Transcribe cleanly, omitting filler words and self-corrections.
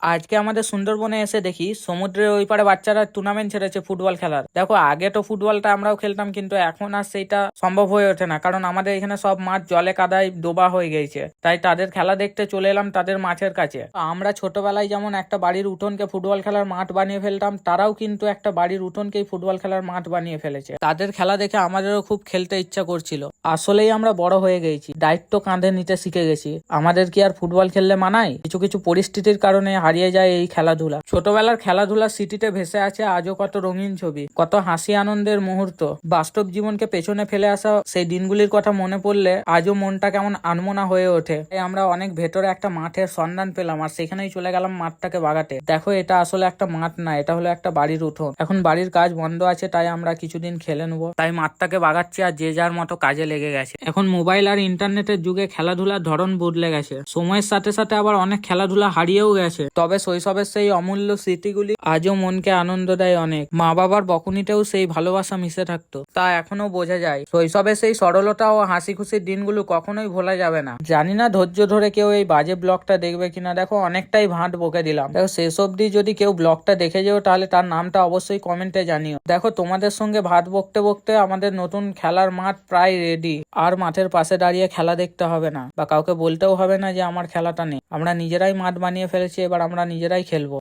আজকে আমাদের সুন্দরবনে এসে দেখি সমুদ্রের ওই পারে বাচ্চারা টুর্নামেন্ট ছেড়েছে ফুটবল খেলার। দেখো, আগে তো ফুটবলটা আমরাও খেলতাম, কিন্তু এখন আর সেইটা সম্ভব হয়ে ওঠে না, কারণ আমাদের এখানে সব মাঠ জলে কাদায় ডোবা হয়ে গেছে। তাই তাদের খেলা দেখতে চলে এলাম তাদের মাঠের কাছে। আমরা ছোটবেলায় যেমন একটা বাড়ির উঠোনকে ফুটবল খেলার মাঠ বানিয়ে ফেলতাম, তারাও কিন্তু একটা বাড়ির উঠোনকেই ফুটবল খেলার মাঠ বানিয়ে ফেলেছে। তাদের খেলা দেখে আমাদেরও খুব খেলতে ইচ্ছা করছিল। আসলেই আমরা বড় হয়ে গেছি, দায়িত্ব কাঁধে নিতে শিখে গেছি। আমাদের কি আর ফুটবল খেললে মানায়? কিছু কিছু পরিস্থিতির কারণে হারিয়ে যায় এই খেলাধুলা। ছোটবেলার খেলাধুলার স্মৃতিতে ভেসে আছে আজও কত রঙিন ছবি, কত হাসি আনন্দের মুহূর্ত। বাস্তব জীবনকে পেছনে ফেলে আসা সেই দিনগুলির কথা মনে পড়লে আজও মনটা কেমন আনমনা হয়ে ওঠে। তাই আমরা অনেক ভেতরে একটা মাঠের সন্ধান পেলাম, আর সেখানেই চলে গেলাম মাঠটাকে বাগাতে। দেখো, এটা আসলে একটা মাঠ না, এটা হলো একটা বাড়ির উঠোন। এখন বাড়ির কাজ বন্ধ আছে, তাই আমরা কিছুদিন খেলে নেবো। তাই মাঠটাকে বাগাচ্ছি, আর যে যার মতো কাজে লেগে গেছে। এখন মোবাইল আর ইন্টারনেটের যুগে খেলাধুলার ধরন বদলে গেছে। সময়ের সাথে সাথে আবার অনেক খেলাধুলা হারিয়েও গেছে। তবে শৈশবের সেই অমূল্য স্মৃতিগুলি আজও মনকে আনন্দ দেয় অনেক। মা বাবার বকুনিতেও সেই ভালোবাসা মিশে থাকতো, তা এখনো বোঝা যায়। শৈশবের সেই সরলতা ও হাসি খুশির দিনগুলো কখনোই ভোলা যাবে না। জানি না ধৈর্য ধরে কেউ এই বাজে ব্লগটা দেখবে কিনা। দেখো, অনেকটাই ভাঁট বকে দিলাম। দেখো, শেষ অব্দি যদি কেউ ব্লগটা দেখে যেও, তাহলে তার নামটা অবশ্যই কমেন্টে জানিও। দেখো, তোমাদের সঙ্গে ভাত বকতে বকতে আমাদের নতুন খেলার মাঠ প্রায় রেডি। আর মাঠের পাশে দাঁড়িয়ে খেলা দেখতে হবে না, বা কাউকে বলতেও হবে না যে আমার খেলাটা নেই। আমরা নিজেরাই মাঠ বানিয়ে ফেলেছি, এবার আমরা নিজেরাই খেলবো।